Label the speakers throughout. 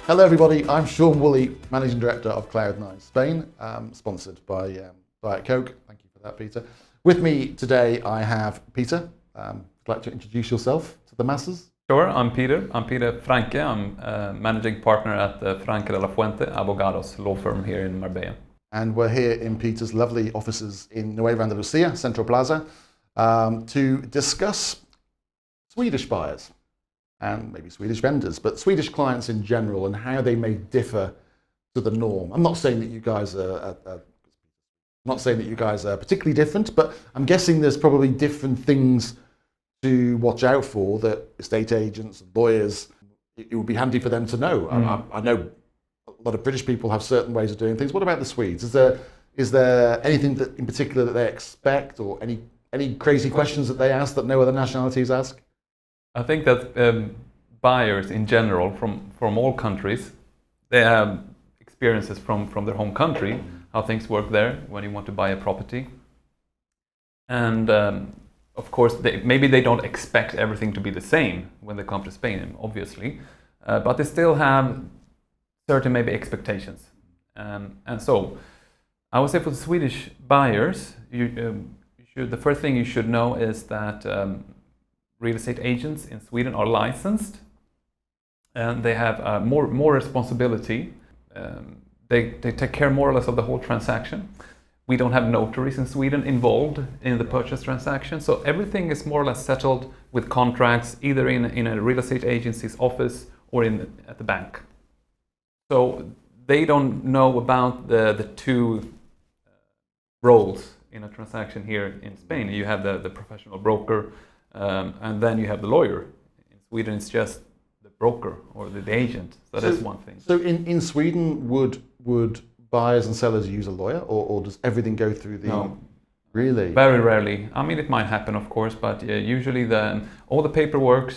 Speaker 1: Hello everybody, I'm Sean Woolley, Managing Director of Cloud9 Spain, sponsored by Diet Coke. Thank you for that, Peter. With me today I have Peter. Would you like to introduce yourself to the masses?
Speaker 2: Sure, I'm Peter. I'm Peter Franke. I'm Managing Partner at Franke de La Fuente, Abogados law firm here in Marbella.
Speaker 1: And we're here in Peter's lovely offices in Nueva Andalucía, Central Plaza, to discuss Swedish buyers and maybe Swedish vendors, but Swedish clients in general and how they may differ to the norm. I'm not saying that you guys are particularly different, but I'm guessing there's probably different things to watch out for that estate agents and lawyers, it would be handy for them to know. I know a lot of British people have certain ways of doing things. What about the Swedes? Is there anything that in particular that they expect, or any crazy questions that they ask that no other nationalities ask?
Speaker 2: I think that buyers in general from all countries, they have experiences from their home country, how things work there when you want to buy a property. And of course, maybe they don't expect everything to be the same when they come to Spain, obviously, but they still have certain maybe expectations. And so I would say for the Swedish buyers, the first thing you should know is that real estate agents in Sweden are licensed, and they have more responsibility. They take care more or less of the whole transaction. We don't have notaries in Sweden involved in the purchase transaction, so everything is more or less settled with contracts, either in a real estate agency's office or at the bank. So they don't know about the two roles in a transaction here in Spain. You have the professional broker, and then you have the lawyer. In Sweden, it's just the broker or the agent. So that's one thing.
Speaker 1: So in Sweden, would buyers and sellers use a lawyer, or does everything go through the...
Speaker 2: No.
Speaker 1: Really?
Speaker 2: Very rarely. I mean, it might happen, of course, but usually all the paperwork,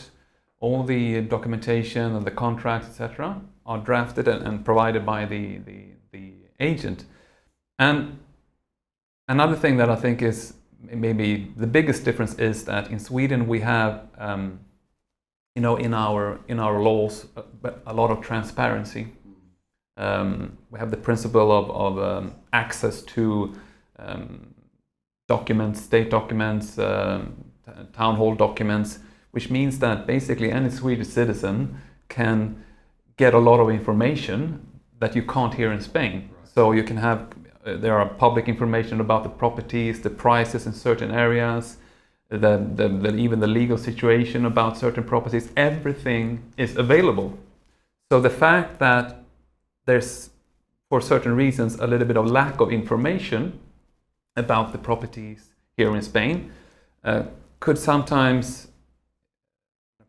Speaker 2: all the documentation and the contracts, etc., are drafted and provided by the agent. And another thing that I think is maybe the biggest difference is that in Sweden we have, in our laws, a lot of transparency. We have the principle of access to documents, state documents, town hall documents, which means that basically any Swedish citizen can get a lot of information that you can't here in Spain. So you can have, there are public information about the properties, the prices in certain areas, even the legal situation about certain properties, everything is available. So the fact that there's, for certain reasons, a little bit of lack of information about the properties here in Spain could sometimes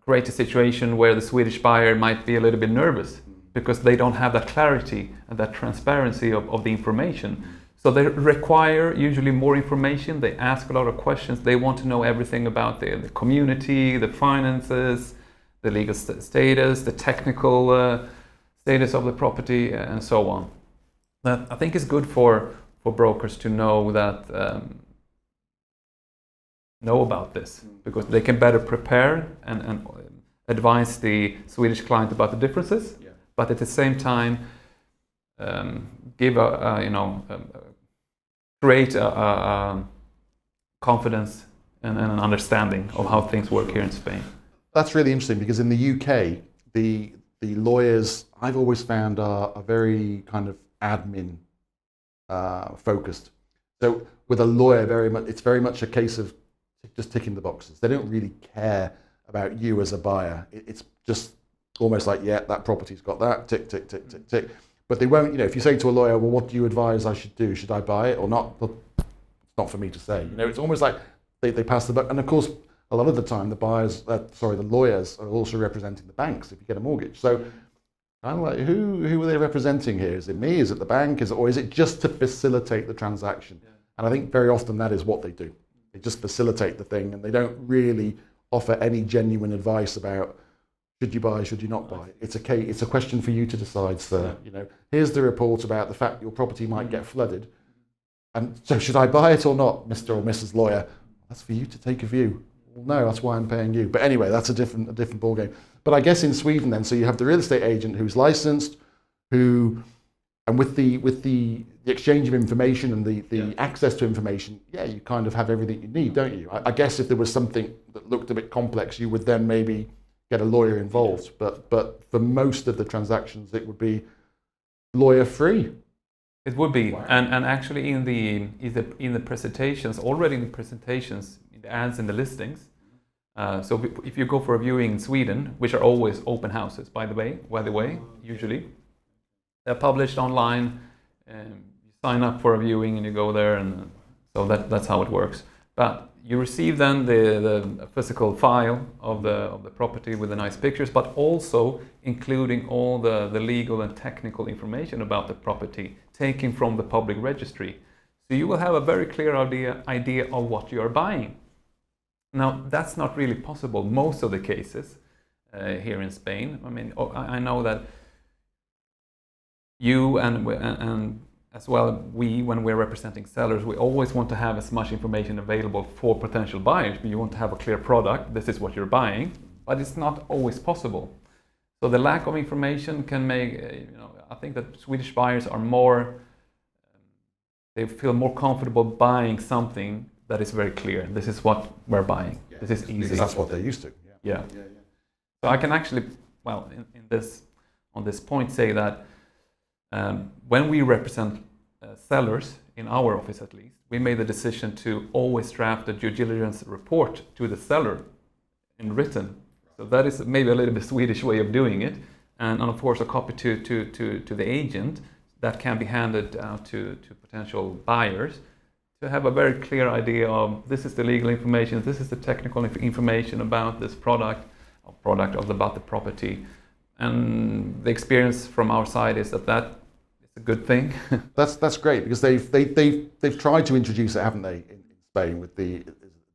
Speaker 2: create a situation where the Swedish buyer might be a little bit nervous because they don't have that clarity and that transparency of the information. So they require usually more information. They ask a lot of questions. They want to know everything about the community, the finances, the legal status, the technical status of the property, and so on. That I think is good for brokers to know know about this, because they can better prepare and advise the Swedish client about the differences, but at the same time create a confidence and an understanding of how things work here in Spain.
Speaker 1: That's really interesting, because in the UK, the lawyers I've always found are very kind of admin focused. So with a lawyer, it's very much a case of just ticking the boxes. They don't really care about you as a buyer. It's just almost like, yeah, that property's got that, tick, tick, tick, tick, tick. But they won't, if you say to a lawyer, well, what do you advise I should do? Should I buy it or not? Well, it's not for me to say. It's almost like they pass the buck. And of course, a lot of the time, the lawyers are also representing the banks if you get a mortgage. So I'm like, who are they representing here? Is it me? Is it the bank? Or is it just to facilitate the transaction? Yeah. And I think very often that is what they do. They just facilitate the thing, and they don't really offer any genuine advice about should you buy, should you not buy. It's a question for you to decide, sir. Here's the report about the fact your property might get flooded, and so should I buy it or not, Mr. or Mrs. Lawyer? That's for you to take a view. Well, no, that's why I'm paying you. But anyway, that's a different ballgame. But I guess in Sweden then, so you have the real estate agent who's licensed, and with the exchange of information and the access to information, you kind of have everything you need, don't you? I guess if there was something that looked a bit complex, you would then maybe get a lawyer involved. But for most of the transactions, it would be lawyer free.
Speaker 2: It would be,
Speaker 1: Wow.
Speaker 2: and actually in the presentations, already in the presentations, in the ads and the listings. So if you go for a viewing in Sweden, which are always open houses, by the way, usually they're published online. You sign up for a viewing and you go there, and so that's how it works. But you receive then the physical file of the property with the nice pictures, but also including all the legal and technical information about the property taken from the public registry. So you will have a very clear idea of what you are buying. Now, that's not really possible most of the cases here in Spain. I mean, I know that you and as well we, when we're representing sellers, we always want to have as much information available for potential buyers. You want to have a clear product, this is what you're buying, but it's not always possible. So the lack of information can make, I think that Swedish buyers are more, they feel more comfortable buying something that is very clear. This is what we're buying.
Speaker 1: Yeah,
Speaker 2: this is easy.
Speaker 1: Because that's what they're used to.
Speaker 2: Yeah. So I can actually, well, on this point, say that when we represent sellers, in our office at least, we made the decision to always draft a due diligence report to the seller in written. So that is maybe a little bit Swedish way of doing it, and of course a copy to the agent that can be handed out to potential buyers to have a very clear idea of this is the legal information, this is the technical information about this product about the property, and the experience from our side is that is a good thing.
Speaker 1: That's great, because they've tried to introduce it, haven't they, in Spain with the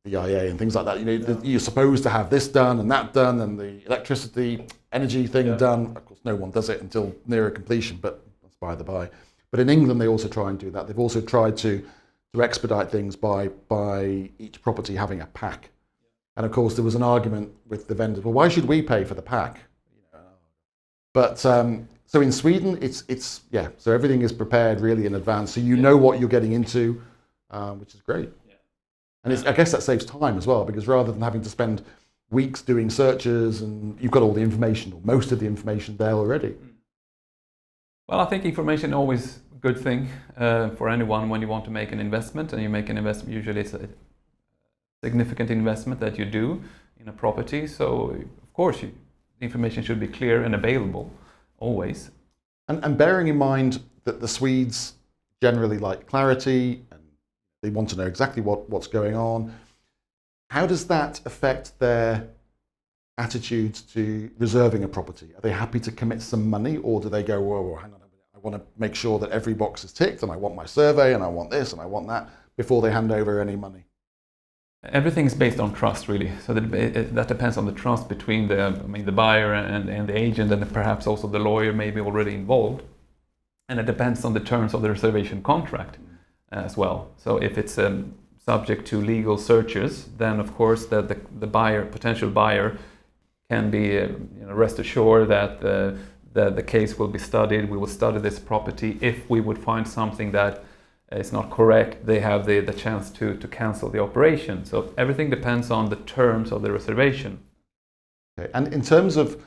Speaker 1: IA and things like that. You're supposed to have this done and that done and the electricity energy thing done. Of course, no one does it until nearer completion, but that's by the by. But in England, they also try and do that. They've also tried to expedite things by each property having a pack. And of course, there was an argument with the vendors. Well, why should we pay for the pack? But so in Sweden, it's so everything is prepared really in advance, so you know what you're getting into, which is great. And I guess that saves time as well, because rather than having to spend weeks doing searches, and you've got all the information, or most of the information there already.
Speaker 2: Well, I think information is always a good thing for anyone when you want to make an investment, and you make an investment, usually it's a significant investment that you do in a property. So, of course, the information should be clear and available always.
Speaker 1: And bearing in mind that the Swedes generally like clarity, and they want to know exactly what's going on, how does that affect their attitudes to reserving a property? Are they happy to commit some money, or do they go, whoa, hang on a minute, I want to make sure that every box is ticked, and I want my survey, and I want this, and I want that, before they hand over any money?
Speaker 2: Everything is based on trust, really. So that depends on the trust between the buyer and the agent, and perhaps also the lawyer may be already involved. And it depends on the terms of the reservation contract as well. So if it's subject to legal searches, then of course the potential buyer can be rest assured that the case will be studied. We will study this property. If we would find something that is not correct, they have the chance to cancel the operation. So everything depends on the terms of the reservation.
Speaker 1: Okay. And in terms of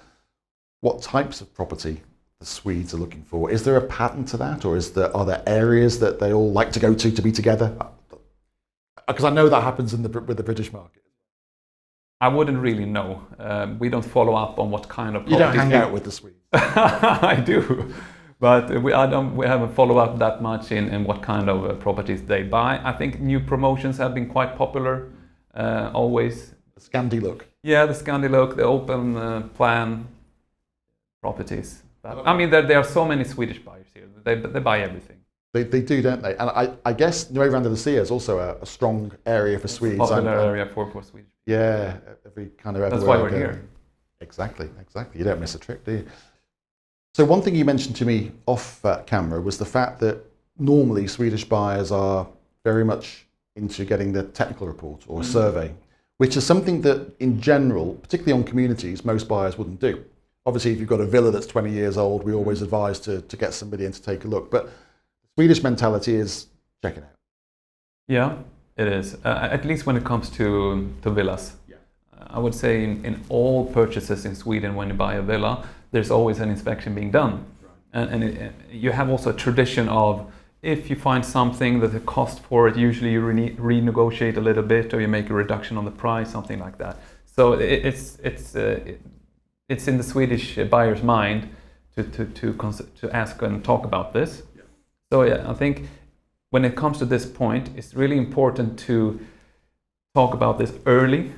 Speaker 1: what types of property the Swedes are looking for, is there a pattern to that, or are there areas that they all like to go to be together? Because I know that happens with the British market.
Speaker 2: I wouldn't really know. We don't follow up on what kind of properties.
Speaker 1: You don't hang out with the Swedes.
Speaker 2: I do. But we haven't followed up that much in what kind of properties they buy. I think new promotions have been quite popular, always.
Speaker 1: The Scandi look.
Speaker 2: Yeah, the Scandi look, the open plan properties. But, I mean, there are so many Swedish buyers here. They buy everything.
Speaker 1: They do, don't they? And I guess New Around the Sea is also a strong area for Swedes.
Speaker 2: Popular area for Swedish.
Speaker 1: Yeah, every kind of.
Speaker 2: That's why we're here.
Speaker 1: Exactly. You don't miss a trick, do you? So one thing you mentioned to me off camera was the fact that normally Swedish buyers are very much into getting the technical report or survey, which is something that in general, particularly on communities, most buyers wouldn't do. Obviously, if you've got a villa that's 20 years old, we always advise to get somebody in to take a look. But the Swedish mentality is check it out.
Speaker 2: Yeah, it is. At least when it comes to villas.
Speaker 1: Yeah.
Speaker 2: I would say in all purchases in Sweden, when you buy a villa, there's always an inspection being done. Right. And you have also a tradition of, if you find something that the cost for it, usually you renegotiate a little bit, or you make a reduction on the price, something like that. So it's in the Swedish buyer's mind to ask and talk about this. Yeah. So yeah, I think when it comes to this point, it's really important to talk about this early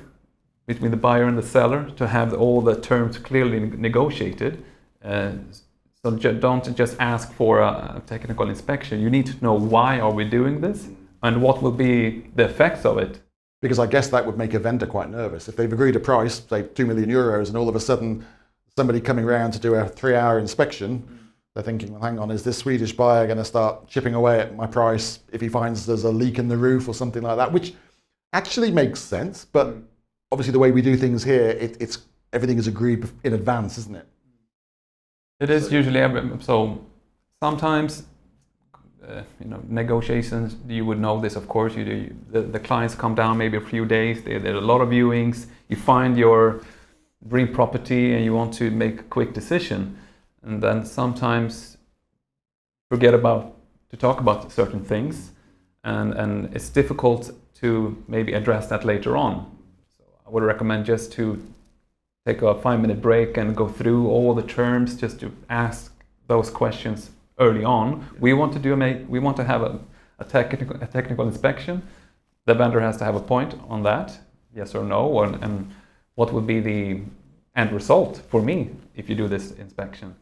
Speaker 2: between the buyer and the seller, to have all the terms clearly negotiated. So don't just ask for a technical inspection. You need to know, why are we doing this and what will be the effects of it.
Speaker 1: Because I guess that would make a vendor quite nervous. If they've agreed a price, say 2 million euros, and all of a sudden somebody coming around to do a 3-hour inspection, they're thinking, well, hang on, is this Swedish buyer going to start chipping away at my price if he finds there's a leak in the roof or something like that? Which actually makes sense, but obviously the way we do things here, it's everything is agreed in advance, isn't it?
Speaker 2: It is usually so. Sometimes, negotiations. You would know this, of course. The clients come down maybe a few days. There are a lot of viewings. You find your dream property and you want to make a quick decision, and then sometimes forget to talk about certain things, and it's difficult to maybe address that later on. So I would recommend just to take a 5-minute break and go through all the terms, just to ask those questions early on. We want to have a technical inspection. The vendor has to have a point on that, yes or no, and what would be the end result for me if you do this inspection.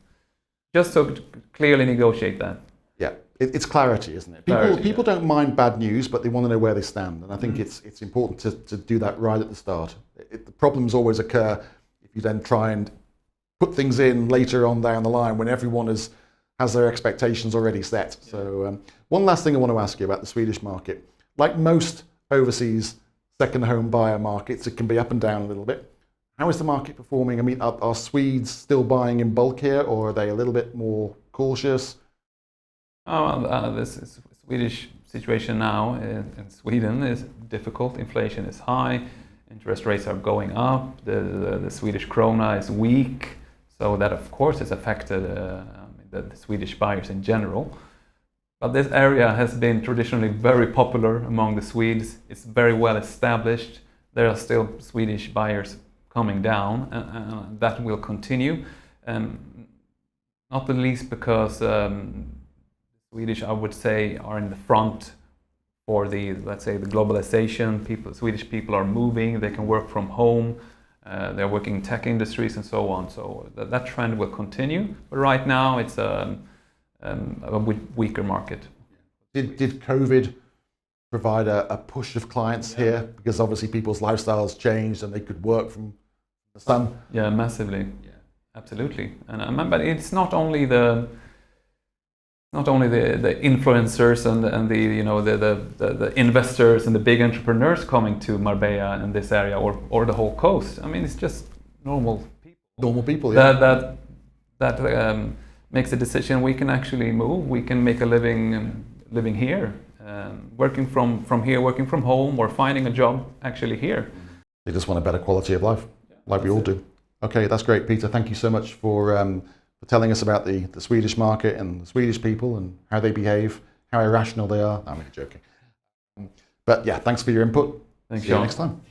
Speaker 2: Just so clearly negotiate that.
Speaker 1: Yeah, it's clarity, isn't it? People don't mind bad news, but they want to know where they stand, and I think it's important to do that right at the start. The problems always occur if you then try and put things in later on down the line when everyone has their expectations already set. Yeah. So one last thing I want to ask you about the Swedish market. Like most overseas second home buyer markets, it can be up and down a little bit. How is the market performing? I mean, are Swedes still buying in bulk here, or are they a little bit more cautious?
Speaker 2: This Swedish situation now in Sweden is difficult. Inflation is high. Interest rates are going up. The Swedish krona is weak. So that, of course, has affected the Swedish buyers in general. But this area has been traditionally very popular among the Swedes. It's very well established. There are still Swedish buyers coming down, and that will continue. Not the least because Swedish, I would say, are in the front for let's say, the globalization. Swedish people are moving. They can work from home. They're working in tech industries and so on. So that trend will continue. But right now, it's a weaker market.
Speaker 1: Did COVID provide a push of clients here? Because obviously people's lifestyles changed and they could work from the sun.
Speaker 2: Yeah, massively. Yeah, absolutely. But it's not only the influencers and the investors and the big entrepreneurs coming to Marbella and this area or the whole coast. I mean, it's just normal people.
Speaker 1: Normal people, yeah.
Speaker 2: That makes a decision. We can actually move. We can make a living here, working from here, working from home, or finding a job actually here.
Speaker 1: They just want a better quality of life, like we all do. Okay, that's great, Peter. Thank you so much for telling us about the Swedish market and the Swedish people and how they behave, how irrational they are. I'm only joking. But yeah, thanks for your input.
Speaker 2: Thanks,
Speaker 1: See you
Speaker 2: Sean.
Speaker 1: next time.